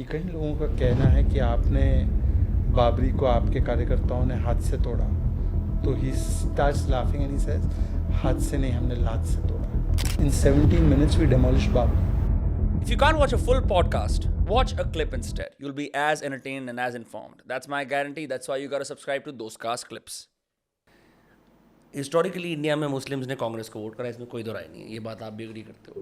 कि कई लोगों का कहना है कि आपने बाबरी को आपके कार्यकर्ताओं ने हाथ से तोड़ा, तो ही starts laughing and he says, हाथ से नहीं, हमने लात से तोड़ा. In 17 minutes we demolished Babri. If you can't watch a full podcast, watch a clip instead. You'll be as entertained and as informed. That's my guarantee. That's why you gotta subscribe to Dostcast Clips. Historically India में Muslims ने कांग्रेस को vote करा, इसमें कोई दो राय नहीं है, ये बात आप भी एग्री करते हो.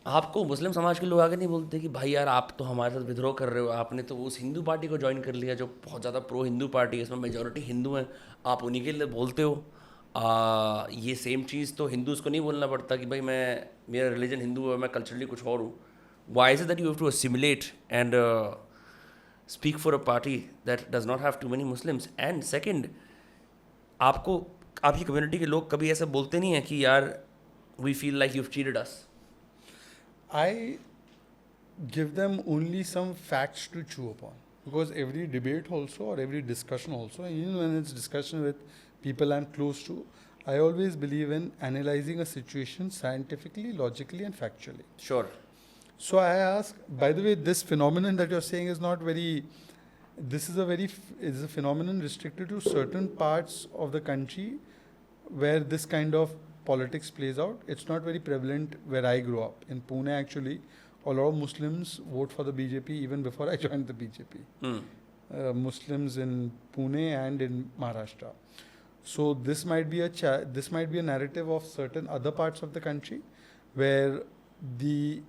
आपको मुस्लिम समाज के लोग आगे नहीं बोलते कि भाई यार आप तो हमारे साथ विद्रोह कर रहे हो, आपने तो उस हिंदू पार्टी को ज्वाइन कर लिया जो बहुत ज़्यादा प्रो हिंदू पार्टी है, इसमें मेजॉरिटी हिंदू हैं, आप उन्हीं के लिए बोलते हो. ये सेम चीज़ तो हिंदूज़ को नहीं बोलना पड़ता कि भाई मेरा रिलीजन हिंदू है, मैं कल्चरली कुछ और हूँ. Why is it that you have to assimilate and speak for a party that does not have too many Muslims? And second, आपकी कम्युनिटी के लोग कभी ऐसा बोलते नहीं हैं कि यार we feel like you have cheated us? I give them only some facts to chew upon, because every debate also, or every discussion also, even when it's discussion with people I'm close to, I always believe in analyzing a situation scientifically, logically and factually. Sure. So I ask, by the way, this phenomenon that you're saying is not very, this is is a phenomenon restricted to certain parts of the country where this kind of politics plays out. It's not very prevalent where I grew up. In Pune, actually, a lot of Muslims vote for the BJP even before I joined the BJP. Muslims in Pune and in Maharashtra. So this might be a narrative of certain other parts of the country where the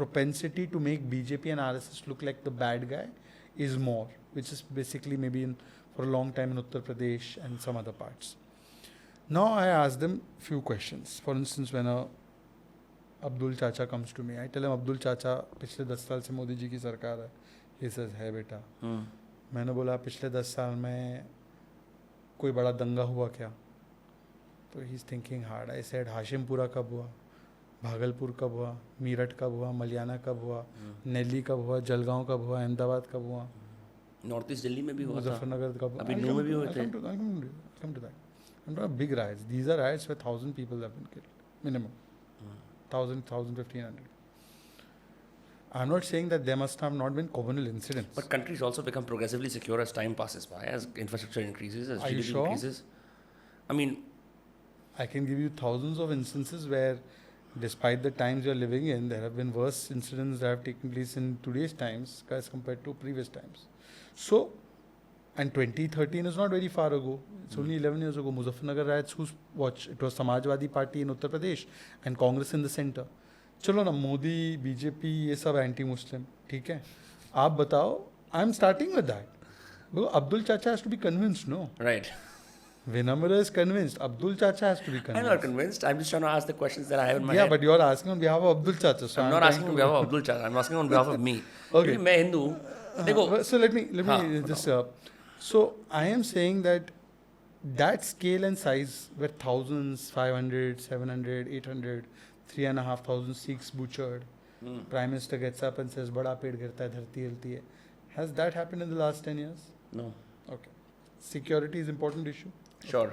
propensity to make BJP and RSS look like the bad guy is more, which is basically maybe for a long time in Uttar Pradesh and some other parts. Now I ask them few questions. For instance, when Abdul Chacha comes to me, I tell him, Abdul Chacha, पिछले 10 साल से मोदी जी की सरकार है. He says, है बेटा. मैंने बोला पिछले 10 साल में कोई बड़ा दंगा हुआ क्या? तो he's thinking hard. I said, Hashimpura कब हुआ, भागलपुर कब हुआ, मीरठ कब हुआ, मलियाना कब हुआ, नेल्ली कब हुआ, जलगांव कब हुआ, अहमदाबाद कब हुआ, नॉर्थ ईस्ट दिल्ली में भी हुआ था, मुजफ्फरनगर कब, अभी नू में भी हुए थे. come to that. I'm not big riots. These are riots where 1,000 people have been killed, minimum. 1,000, 1,500. I'm not saying that there must have not been communal incidents. But countries also become progressively secure as time passes by, as infrastructure increases, as Are you GDP sure? increases. I mean, I can give you thousands of instances where, despite the times you're living in, there have been worse incidents that have taken place in today's times as compared to previous times. So, and 2013 is not very far ago. It's only 11 years ago. Muzaffarnagar riots, it was Samajwadi Party in Uttar Pradesh and Congress in the center. चलो ना, Modi, BJP, ये सब anti Muslim, ठीक है. आप बताओ, I am starting with that. Abdul Chacha has to be convinced, no? right. Vinamra is convinced. Abdul Chacha has to be convinced. I'm not convinced. I'm just trying to ask the questions that I have in my head. Yeah, but you're asking on behalf of Abdul Chacha. So I'm not asking on behalf of Abdul Chacha. I'm asking on behalf of me. Okay. मैं हिंदू हूँ. देखो. So let me just. So I am saying that scale and size where thousands, 500, 700, 800, 3,500 Sikhs butchered. Prime Minister gets up and says, "Bada ped girta hai, dharti hilti hai." Has that happened in the last 10 years? No. Okay. Security is an important issue. Sure.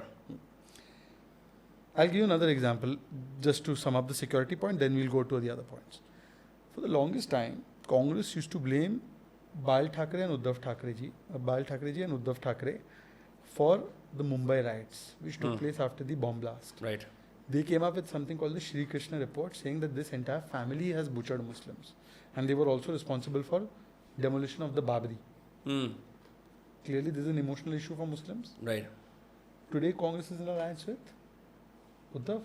I'll give you another example just to sum up the security point, then we'll go to the other points. For the longest time, Congress used to blame Bal Thackeray and Uddhav Thackeray ji and Uddhav Thackeray for the Mumbai riots, which took place after the bomb blast. Right. They came up with something called the Shri Krishna report, saying that this entire family has butchered Muslims. And they were also responsible for demolition of the Babri. Clearly, this is an emotional issue for Muslims. Right. Today, Congress is in alliance with Uddhav.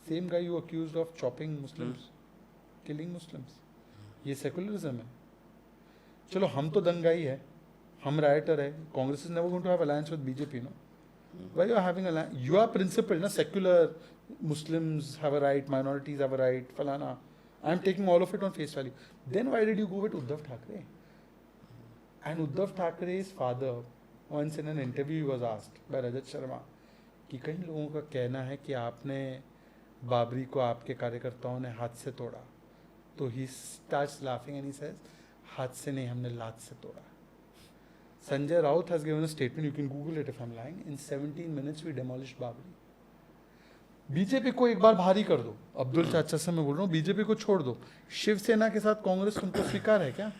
Same guy you accused of chopping Muslims, killing Muslims. ये secularism है. चलो हम तो दंगाई है, हम rioter है. Congress is never going to have alliance with BJP, no? Why you are having alliance? You are principled, na? Secular Muslims have a right, minorities have a right, falana. I am taking all of it on face value. Then why did you go with Uddhav Thackeray? And Uddhav Thackeray's father, once in an interview, he was asked by Rajat Sharma कि कई लोगों का कहना है कि आपने बाबरी को आपके कार्यकर्ताओं ने हाथ से तोड़ा. तो he starts laughing and he says, हाथ से नहीं, हमने लात से तोड़ा. Sanjay Raut has given a statement, you can Google it if I'm lying. In 17 minutes we demolished Babri. BJP को एक बार भारी कर दो, अब्दुल चाचा से मैं बोल रहा हूँ, बीजेपी को छोड़ दो, शिवसेना के साथ कांग्रेस तुमको स्वीकार है क्या?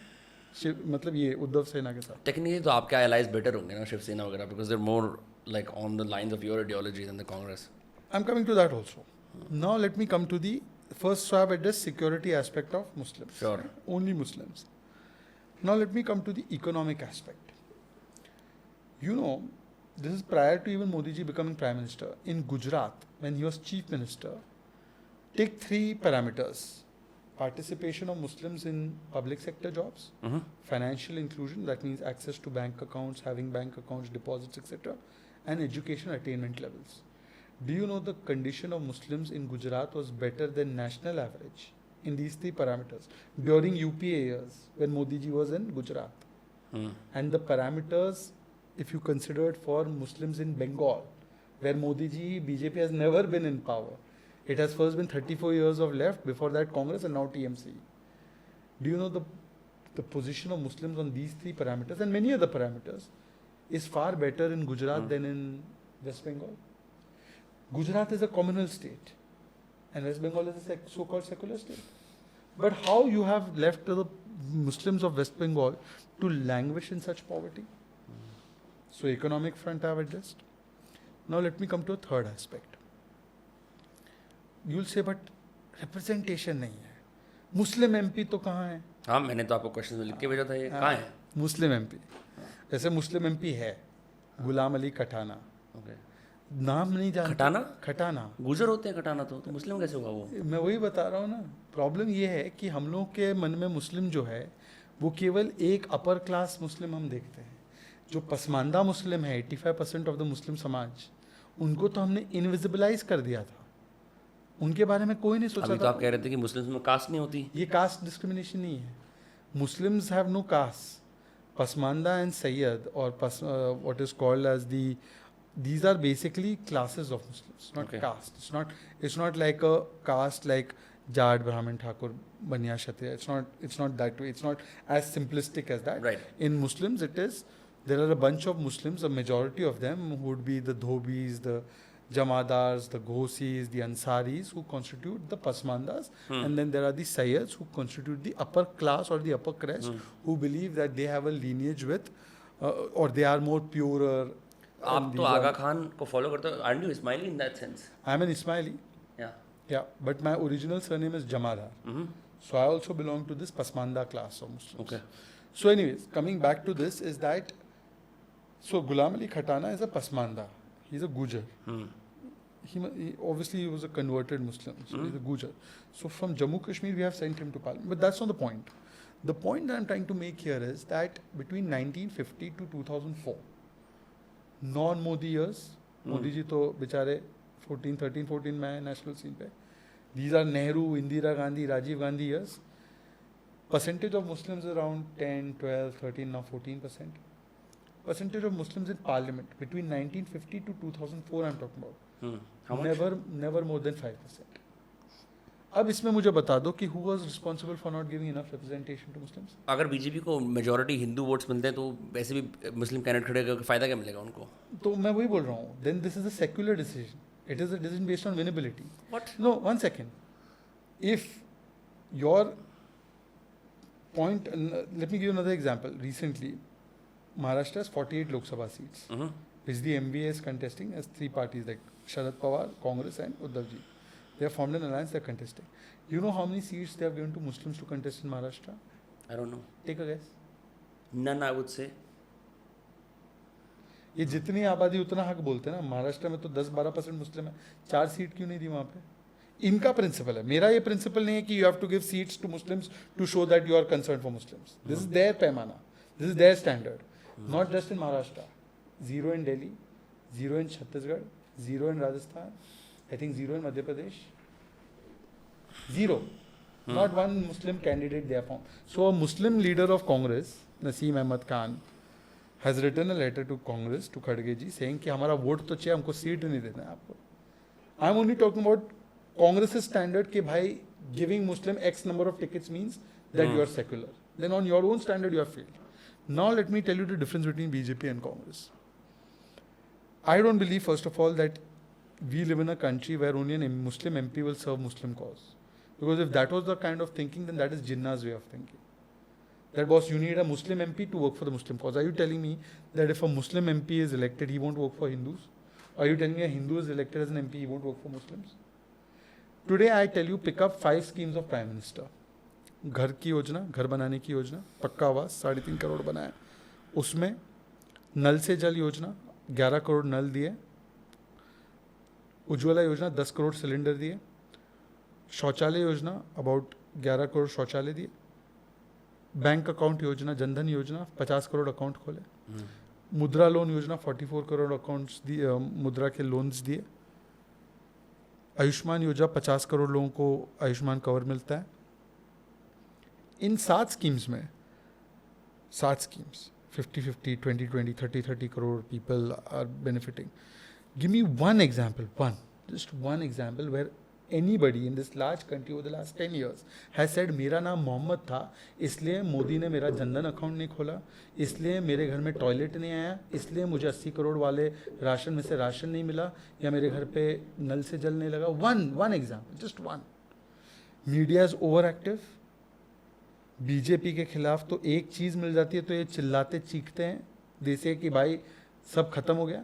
मतलब ये उद्धव सेना के साथ टेक्निकली तो आपके allies बेटर होंगे ना शिवसेना वगैरह, because they're more like on the lines of your ideology then the Congress. I am coming to that also. Now let me come to the first, so I have addressed security aspect of Muslims, Sure. Only Muslims. Now let me come to the economic aspect. You know, this is prior to even Modi ji becoming Prime Minister. In Gujarat, when he was Chief Minister, take 3 parameters: participation of Muslims in public sector jobs, financial inclusion, that means access to bank accounts, having bank accounts, deposits, etc., and education attainment levels. Do you know the condition of Muslims in Gujarat was better than national average in these 3 parameters during UPA years when Modi ji was in Gujarat? And the parameters, if you consider it for Muslims in Bengal, where Modi ji, BJP has never been in power. It has first been 34 years of left, before that Congress, and now TMC. Do you know the position of Muslims on these 3 parameters and many other parameters is far better in Gujarat than in West Bengal? Gujarat is a communal state and West Bengal is a so-called secular state. But how you have left the Muslims of West Bengal to languish in such poverty? So economic front I have addressed. Now let me come to a third aspect. You'll say, but representation नहीं है. Muslim MP तो कहाँ है? हाँ, मैंने तो आपको question में लिख के भेजा था, ये कहाँ है? मुस्लिम MP. ऐसे मुस्लिम MP है, गुलाम अली खटाना. नाम नहीं जानते. खटाना? खटाना. गुजर होते हैं खटाना, तो मुस्लिम कैसे होगा वो? मैं वही बता रहा हूँ ना. प्रॉब्लम ये है कि हम लोग के मन में मुस्लिम जो है वो केवल एक अपर क्लास मुस्लिम हम देखते हैं. जो पसमानदा मुस्लिम है, 85% ऑफ द मुस्लिम समाज, उनको तो हमने इनविजिबलाइज कर दिया था. उनके बारे में कोई नहीं सोचा अभी था. तो आप कह रहे थे कि मुस्लिम्स में कास्ट नहीं होती. ये कास्ट डिस्क्रिमिनेशन नहीं है. Muslims have no caste. Pasmanda and Syed और what is called as the, these are basically classes of Muslims, not caste. It's not like a caste like Jat, Brahmin, Thakur, Baniya, Kshatriya. It's not that way. It's not as simplistic as that. Right. In Muslims, it is. There are a bunch of Muslims, a majority of them who would be the Dhobis, the Jamadars, the Ghosis, the Ansaris, who constitute the Pasmandas, and then there are the Sayyids, who constitute the upper class or the upper crest, who believe that they have a lineage with, or they are more purer. आप तो आगा खान को follow करते हो. Aren't you Ismaili in that sense? I am an Ismaili. Yeah, but my original surname is Jamadar. So I also belong to this Pasmanda class of Muslims. Okay. So anyways, coming back to this is that, so Ghulam Ali Khatana is a Pasmanda. He's a Gujar. He obviously he was a converted Muslim. So he's a Gujar. So from Jammu Kashmir we have sent him to Parliament. But that's not the point. The point that I'm trying to make here is that between 1950 to 2004, non-Modi years, Modi ji to बेचारे 13-14 में आए national scene पे. These are Nehru, Indira Gandhi, Rajiv Gandhi years. Percentage of Muslims is around 10, 12, 13, now 14%. Percentage of Muslims in Parliament between 1950 to 2004 I'm talking about. How much? Never more than 5%. अब इसमें मुझे बता दो कि who was responsible for not giving enough representation to Muslims? अगर BJP को majority Hindu votes मिलते हैं तो वैसे भी मुस्लिम कैंडिडेट खड़े करके फायदा क्या मिलेगा उनको? तो मैं वही बोल रहा हूँ. Then this is a secular decision. It is a decision based on winnability. What? No, one second. If your point, let me give you another example. Recently, Maharashtra has 48 Lok Sabha seats, which the MBA is contesting as 3 parties like Sharad Pawar, Congress, and Uddhav ji. They have formed an alliance. They are contesting. You know how many seats they have given to Muslims to contest in Maharashtra? I don't know. Take a guess. None, I would say. ये जितनी आबादी उतना हक बोलते हैं ना. महाराष्ट्र में तो 10-12% मुस्लिम है. 4 सीट क्यों नहीं दी वहाँ पे? इनका प्रिंसिपल है. मेरा ये प्रिंसिपल नहीं है कि you have to give seats to Muslims to show that you are concern for Muslims. This is their पैमाना. This is their standard. Not just in Maharashtra. 0 in Delhi, 0 in Chhattisgarh, 0 in Rajasthan, I think 0 in Madhya Pradesh. 0. Not one Muslim candidate they have found. So a Muslim leader of Congress, Naseem Ahmad Khan, has written a letter to Congress, to Khadge ji, saying कि हमारा vote तो चाहिए, हमको seat नहीं देना है आपको. I am only talking about Congress's standard कि भाई giving Muslim X number of tickets means that you are secular. Then on your own standard you have failed. Now let me tell you the difference between BJP and Congress. I don't believe, first of all, that we live in a country where only a Muslim MP will serve Muslim cause. Because if that was the kind of thinking, then that is Jinnah's way of thinking. That boss, you need a Muslim MP to work for the Muslim cause. Are you telling me that if a Muslim MP is elected, he won't work for Hindus? Are you telling me a Hindu is elected as an MP, he won't work for Muslims? Today I tell you, pick up 5 schemes of Prime Minister. घर की योजना, घर बनाने की योजना, पक्का आवास 3.5 करोड़ बनाया. उसमें नल से जल योजना 11 करोड़ नल दिए, उज्ज्वला योजना 10 करोड़ सिलेंडर दिए, शौचालय योजना अबाउट 11 करोड़ शौचालय दिए, बैंक अकाउंट योजना, जनधन योजना 50 करोड़ अकाउंट खोले, मुद्रा लोन योजना 44 करोड़ अकाउंट्स दिए, मुद्रा के लोन्स दिए, आयुष्मान योजना 50 करोड़ लोगों को आयुष्मान कवर मिलता है. इन 7 स्कीम्स में 7 schemes 50-50, 20-20, 30-30 crore people are benefiting. Give me one example, just one example where anybody in this large country over the last 10 years has said मेरा नाम मोहम्मद था इसलिए मोदी ने मेरा जनधन अकाउंट नहीं खोला, इसलिए मेरे घर में टॉयलेट नहीं आया, इसलिए मुझे 80 करोड़ वाले राशन में से राशन नहीं मिला, या मेरे घर पे नल से जल नहीं लगा. One example, just one. Media is overactive. BJP के खिलाफ तो एक चीज़ मिल जाती है तो ये चिल्लाते चीखते हैं जैसे कि भाई सब खत्म हो गया.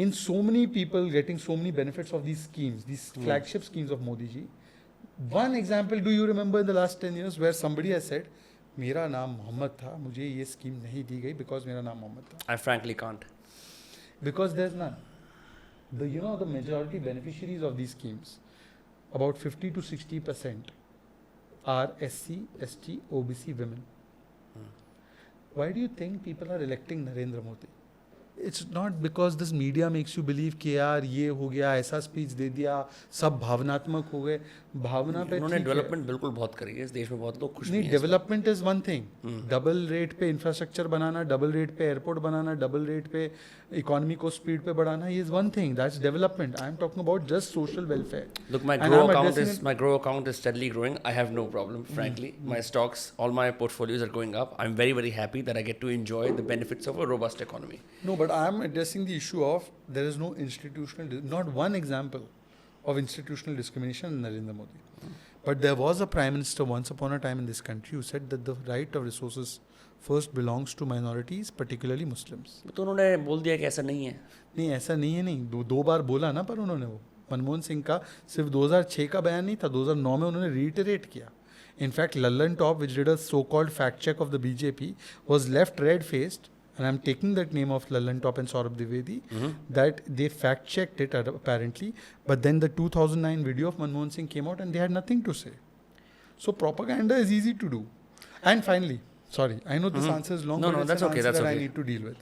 In so many people getting so many benefits of these schemes, these flagship schemes of Modi ji. One example, do you remember in the last 10 years where somebody has said, मेरा नाम मोहम्मद था, मुझे ये स्कीम नहीं दी गई because मेरा नाम मोहम्मद था? I frankly can't. Because there's none. The majority beneficiaries of these schemes, about 50 to 60% are SC, ST, OBC women. Why do you think people are electing Narendra Modi? It's not because this media makes you believe कि यार ये हो गया, ऐसा speech दे दिया, सब भावनात्मक हो गए. भावना पे उन्होंने डेवलपमेंट बिल्कुल बहुत करी है इस देश में, बहुत लोग खुश नहीं. Development is one thing, double rate पे इंफ्रास्ट्रक्चर बनाना, डबल रेट पे एयरपोर्ट बनाना, डबल रेट पे इकोनॉमी को स्पीड पे बढ़ाना, ये is one thing, that's development. I am talking about just social welfare. Look, my grow account is steadily growing. I have no problem, frankly. My stocks, all my portfolios are going up. I'm very, very happy that I get to enjoy the benefits of a robust economy. No, but I am addressing the issue of there is no not one example of institutional discrimination in Narendra Modi. But there was a prime minister once upon a time in this country who said that the right of resources first belongs to minorities, particularly Muslims. तो उन्होंने बोल दिया कि ऐसा नहीं है. नहीं, ऐसा नहीं है. नहीं, दो बार बोला ना, पर उन्होंने वो मनमोहन सिंह का सिर्फ 2006 का बयान नहीं था, 2009 में उन्होंने reiterate किया. In fact, Lallan Top, which did a so-called fact check of the BJP, was left red-faced, and I'm taking that name of Lallan Top and Saurabh Dwivedi, that they fact-checked it apparently, but then the 2009 video of Manmohan Singh came out and they had nothing to say. So propaganda is easy to do. And finally, sorry, I know this answer is long, No, but it's that's an okay, answer that's that okay. I need to deal with.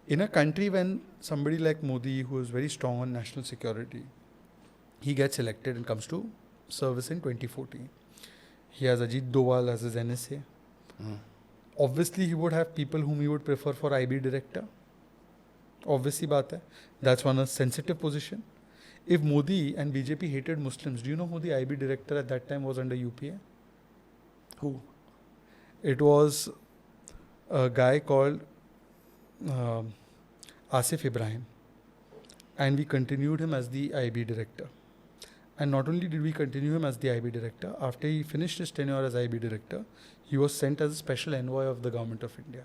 In a country when somebody like Modi, who is very strong on national security, he gets elected and comes to service in 2014. He has Ajit Doval as his NSA. Obviously, he would have people whom he would prefer for IB director. Obviously, baat hai. That's one a sensitive position. If Modi and BJP hated Muslims, do you know who the IB director at that time was under UPA? Who? It was a guy called Asif Ibrahim. And we continued him as the IB director. And not only did we continue him as the IB director, after he finished his tenure as IB director, he was sent as a special envoy of the government of India.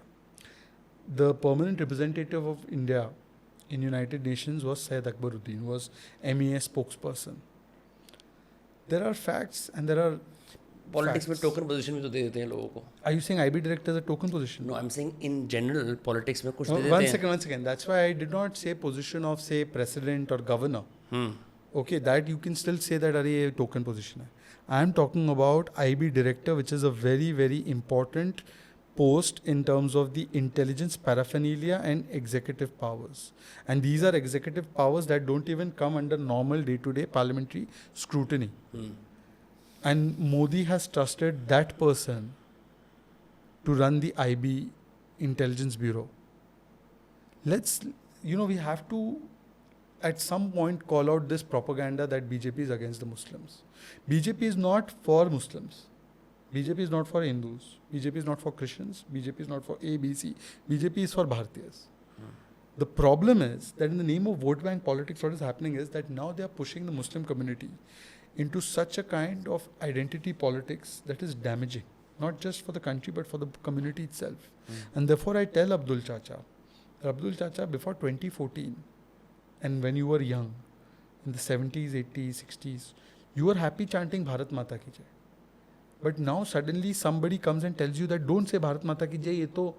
The permanent representative of India in United Nations was Syed Akbaruddin, who was MEA spokesperson. There are facts and there are Politics में token position भी तो दे देते हैं लोगों को. Are you saying IB director is a token position? No, I'm saying in general politics में कुछ दे देते हैं. One second. That's why I did not say position of, say, president or governor. Okay, that you can still say that a token position hai. I am talking about IB director, which is a very, very important post in terms of the intelligence paraphernalia and executive powers. And these are executive powers that don't even come under normal day-to-day parliamentary scrutiny. And Modi has trusted that person to run the IB Intelligence Bureau. We have to at some point call out this propaganda that BJP is against the Muslims. BJP is not for Muslims. BJP is not for Hindus. BJP is not for Christians. BJP is not for ABC. BJP is for Bhartiyas. The problem is that in the name of vote bank politics, what is happening is that now they are pushing the Muslim community into such a kind of identity politics that is damaging, not just for the country but for the community itself. And therefore I tell Abdul Chacha, before 2014, and when you were young, in the 70s, 80s, 60s, you were happy chanting Bharat Mata Ki Jai. But now suddenly somebody comes and tells you that don't say Bharat Mata Ki Jai, ye to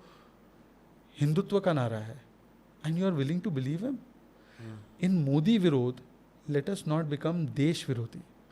Hindutva ka nara hai. And you are willing to believe him? In Modi Virod, let us not become Desh Virodhi.